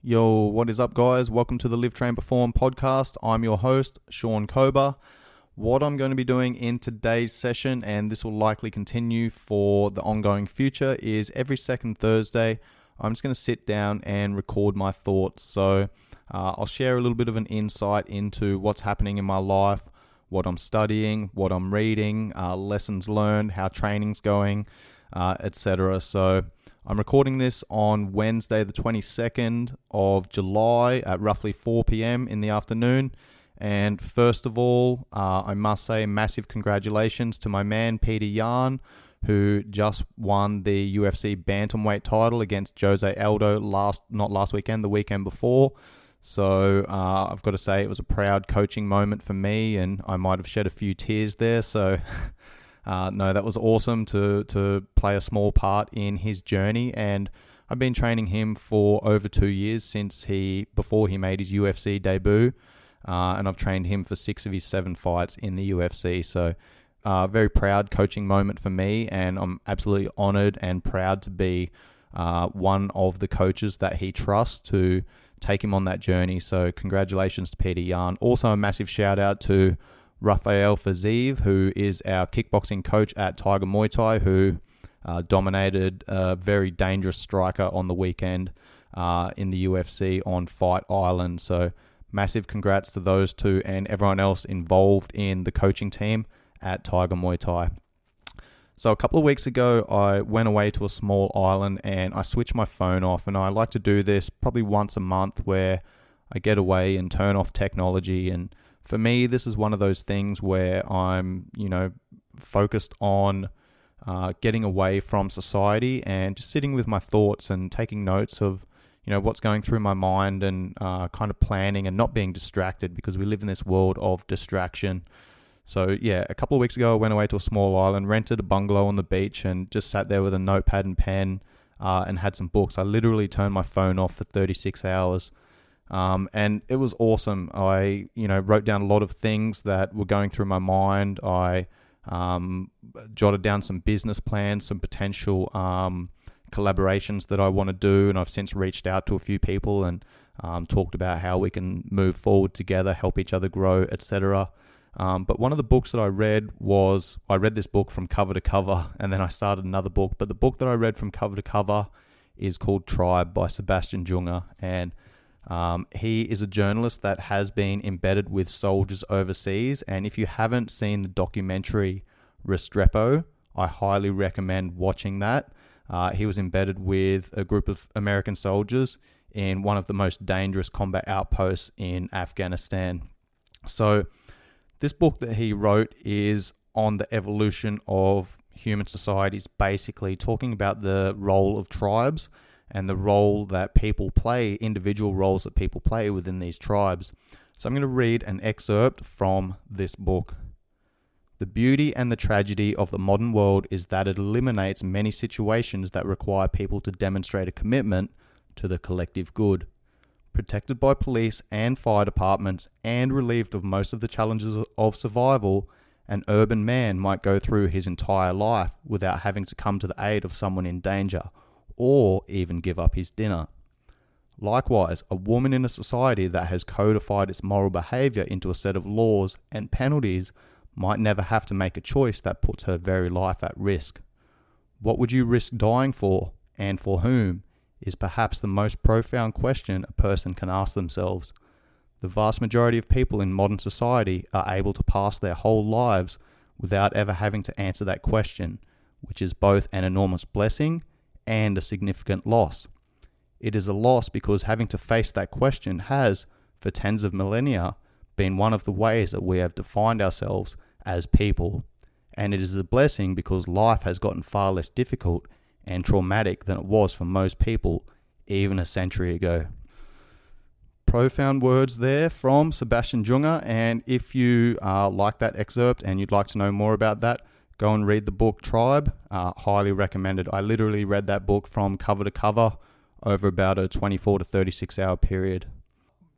Yo, what is up, guys? Welcome to the Live, Train, Perform podcast. I'm your host, Shaun Kober. What I'm going to be doing in today's session, and this will likely continue for the ongoing future, is every second Thursday, I'm just going to sit down and record my thoughts. So I'll share a little bit of an insight into what's happening in my life, what I'm studying, what I'm reading, lessons learned, how training's going, etc. So I'm recording this on Wednesday, the 22nd of July at roughly 4 p.m. in the afternoon. And first of all, I must say massive congratulations to my man, Peter Yan, who just won the UFC bantamweight title against Jose Aldo not last weekend, the weekend before. So I've got to say it was a proud coaching moment for me, and I might have shed a few tears there. So no, that was awesome to play a small part in his journey, and I've been training him for over 2 years before he made his UFC debut, and I've trained him for 6 of his 7 fights in the UFC. So very proud coaching moment for me, and I'm absolutely honored and proud to be one of the coaches that he trusts to take him on that journey. So congratulations to Peter Yan. Also a massive shout out to Rafael Fazeev, who is our kickboxing coach at Tiger Muay Thai, who dominated a very dangerous striker on the weekend in the UFC on Fight Island. So massive congrats to those two and everyone else involved in the coaching team at Tiger Muay Thai. So a couple of weeks ago, I went away to a small island and I switched my phone off, and I like to do this probably once a month where I get away and turn off technology. And for me, this is one of those things where I'm, focused on getting away from society and just sitting with my thoughts and taking notes of, what's going through my mind, and kind of planning and not being distracted, because we live in this world of distraction. So yeah, a couple of weeks ago, I went away to a small island, rented a bungalow on the beach, and just sat there with a notepad and pen and had some books. I literally turned my phone off for 36 hours. And it was awesome. I, wrote down a lot of things that were going through my mind. I jotted down some business plans, some potential collaborations that I want to do, and I've since reached out to a few people and talked about how we can move forward together, help each other grow, etc. But one of the books that I read this book from cover to cover, and then I started another book. But the book that I read from cover to cover is called Tribe by Sebastian Junger, and he is a journalist that has been embedded with soldiers overseas. And if you haven't seen the documentary Restrepo, I highly recommend watching that. He was embedded with a group of American soldiers in one of the most dangerous combat outposts in Afghanistan. So this book that he wrote is on the evolution of human societies, basically talking about the role of tribes and the role that people play, individual roles that people play within these tribes. So I'm going to read an excerpt from this book. The beauty and the tragedy of the modern world is that it eliminates many situations that require people to demonstrate a commitment to the collective good. Protected by police and fire departments and relieved of most of the challenges of survival, an urban man might go through his entire life without having to come to the aid of someone in danger, or even give up his dinner. Likewise, a woman in a society that has codified its moral behavior into a set of laws and penalties might never have to make a choice that puts her very life at risk. What would you risk dying for, and for whom, is perhaps the most profound question a person can ask themselves. The vast majority of people in modern society are able to pass their whole lives without ever having to answer that question, which is both an enormous blessing and a significant loss. It is a loss because having to face that question has, for tens of millennia, been one of the ways that we have defined ourselves as people. And it is a blessing because life has gotten far less difficult and traumatic than it was for most people even a century ago. Profound words there from Sebastian Junger, and if you like that excerpt and you'd like to know more about that, go and read the book Tribe. Highly recommended. I literally read that book from cover to cover over about a 24 to 36 hour period.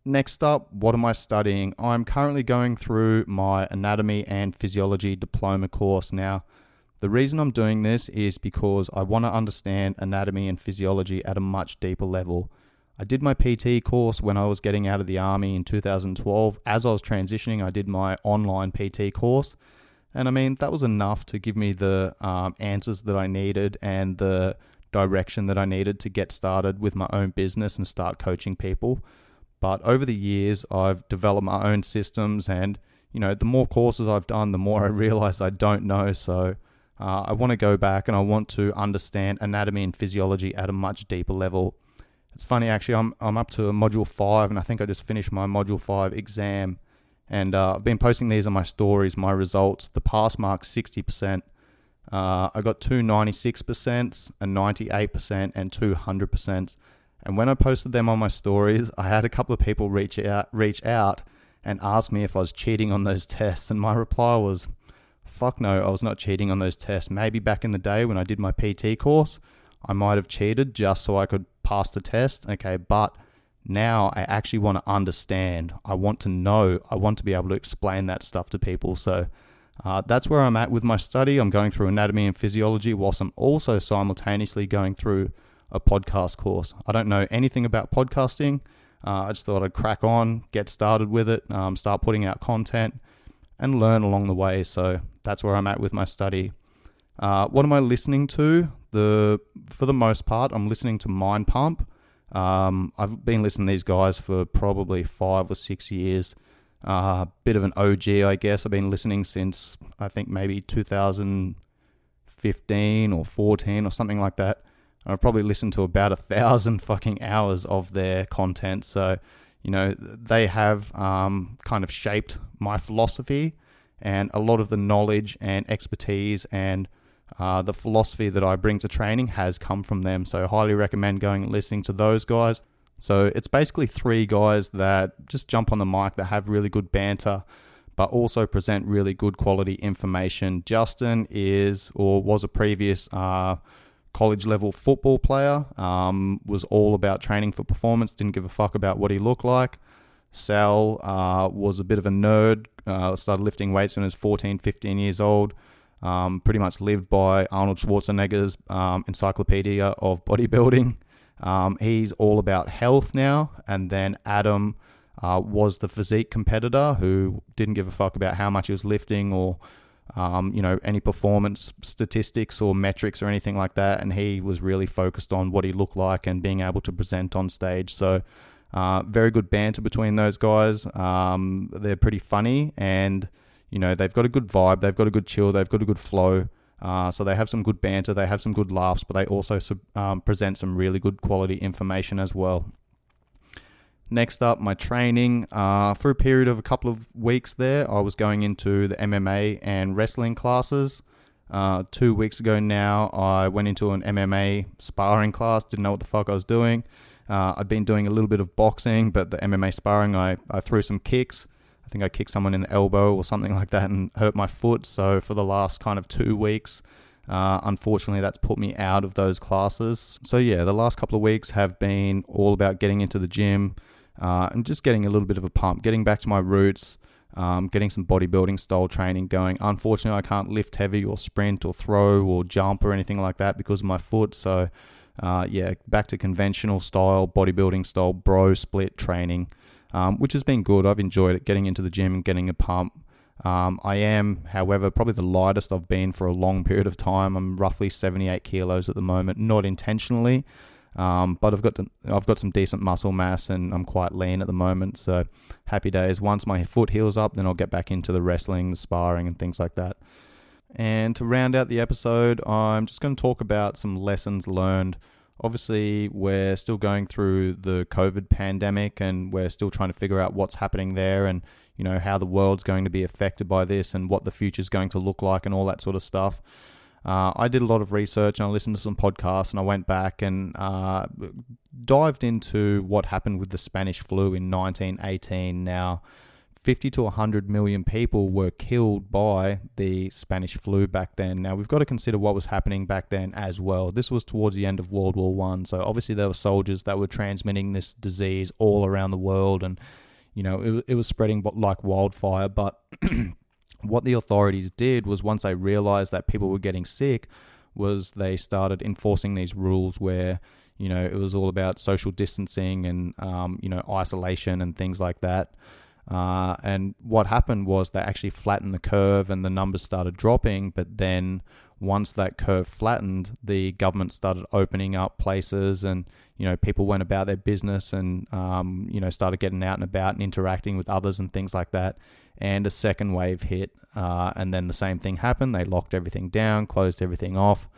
Next up, what am I studying? I'm currently going through my anatomy and physiology diploma course. Now, the reason I'm doing this is because I want to understand anatomy and physiology at a much deeper level. I did my PT course when I was getting out of the army in 2012. As I was transitioning, I did my online PT course. And I mean, that was enough to give me the answers that I needed and the direction that I needed to get started with my own business and start coaching people. But over the years, I've developed my own systems, and the more courses I've done, the more I realize I don't know. So I want to go back and I want to understand anatomy and physiology at a much deeper level. It's funny, actually, I'm up to module 5, and I think I just finished my module 5 exam. And I've been posting these on my stories, my results. The pass mark's 60%. I got 2 96%, a 98%, and 200%. And when I posted them on my stories, I had a couple of people reach out and ask me if I was cheating on those tests. And my reply was, fuck no, I was not cheating on those tests. Maybe back in the day when I did my PT course, I might have cheated just so I could pass the test. Okay, but now I actually want to understand. I want to know. I want to be able to explain that stuff to people. So that's where I'm at with my study. I'm going through anatomy and physiology whilst I'm also simultaneously going through a podcast course. I don't know anything about podcasting. I just thought I'd crack on, get started with it, start putting out content and learn along the way. So that's where I'm at with my study. What am I listening to? For the most part, I'm listening to Mind Pump. I've been listening to these guys for probably 5 or 6 years. Bit of an OG, I guess. I've been listening since, I think, maybe 2015 or 14 or something like that. I've probably listened to about 1,000 fucking hours of their content. So, they have kind of shaped my philosophy, and a lot of the knowledge and expertise and the philosophy that I bring to training has come from them. So highly recommend going and listening to those guys. So it's basically 3 guys that just jump on the mic that have really good banter, but also present really good quality information. Justin was a previous college level football player, was all about training for performance, didn't give a fuck about what he looked like. Sal was a bit of a nerd, started lifting weights when he was 14, 15 years old. Pretty much lived by Arnold Schwarzenegger's encyclopedia of bodybuilding. He's all about health now. And then Adam was the physique competitor who didn't give a fuck about how much he was lifting or any performance statistics or metrics or anything like that. And he was really focused on what he looked like and being able to present on stage. So very good banter between those guys. They're pretty funny, and they've got a good vibe, they've got a good chill, they've got a good flow. So they have some good banter, they have some good laughs, but they also present some really good quality information as well. Next up, my training. For a period of a couple of weeks there, I was going into the MMA and wrestling classes. 2 weeks ago now, I went into an MMA sparring class, didn't know what the fuck I was doing. I'd been doing a little bit of boxing, but the MMA sparring, I threw some kicks. I think I kicked someone in the elbow or something like that and hurt my foot. So for the last kind of 2 weeks, unfortunately, that's put me out of those classes. So yeah, the last couple of weeks have been all about getting into the gym and just getting a little bit of a pump, getting back to my roots, getting some bodybuilding style training going. Unfortunately, I can't lift heavy or sprint or throw or jump or anything like that because of my foot. So back to conventional style, bodybuilding style, bro split training. Which has been good. I've enjoyed it, getting into the gym and getting a pump. I am, however, probably the lightest I've been for a long period of time. I'm roughly 78 kilos at the moment, not intentionally, but I've got some decent muscle mass and I'm quite lean at the moment. So happy days. Once my foot heals up, then I'll get back into the wrestling, the sparring and things like that. And to round out the episode, I'm just going to talk about some lessons learned. Obviously, we're still going through the COVID pandemic and we're still trying to figure out what's happening there and, how the world's going to be affected by this and what the future's going to look like and all that sort of stuff. I did a lot of research and I listened to some podcasts and I went back and dived into what happened with the Spanish flu in 1918. Now, 50 to 100 million people were killed by the Spanish flu back then. Now, we've got to consider what was happening back then as well. This was towards the end of World War I. So obviously there were soldiers that were transmitting this disease all around the world and, it was spreading like wildfire. But what the authorities did was once they realized that people were getting sick, was they started enforcing these rules where, it was all about social distancing and, isolation and things like that. And what happened was they actually flattened the curve and the numbers started dropping. But then once that curve flattened, the government started opening up places and, people went about their business and, started getting out and about and interacting with others and things like that. And a second wave hit. And then the same thing happened. They locked everything down, closed everything off.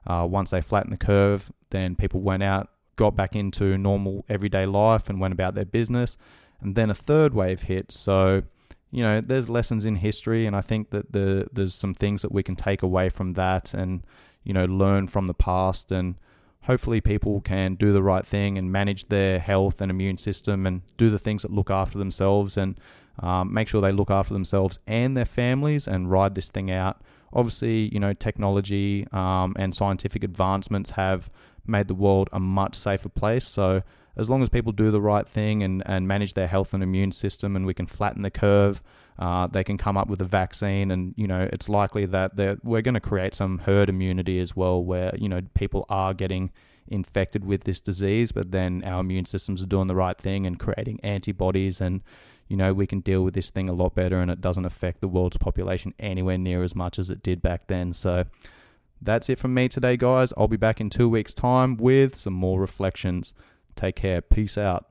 Once they flattened the curve, then people went out, got back into normal everyday life and went about their business. And then a third wave hit. So, there's lessons in history, and I think that there's some things that we can take away from that and, learn from the past. And hopefully people can do the right thing and manage their health and immune system and do the things that look after themselves and make sure they look after themselves and their families and ride this thing out. Obviously, technology and scientific advancements have made the world a much safer place. So as long as people do the right thing and manage their health and immune system, and we can flatten the curve, they can come up with a vaccine. And, it's likely that we're going to create some herd immunity as well, where, people are getting infected with this disease, but then our immune systems are doing the right thing and creating antibodies, and, we can deal with this thing a lot better, and it doesn't affect the world's population anywhere near as much as it did back then. So that's it from me today, guys. I'll be back in 2 weeks' time with some more reflections. Take care. Peace out.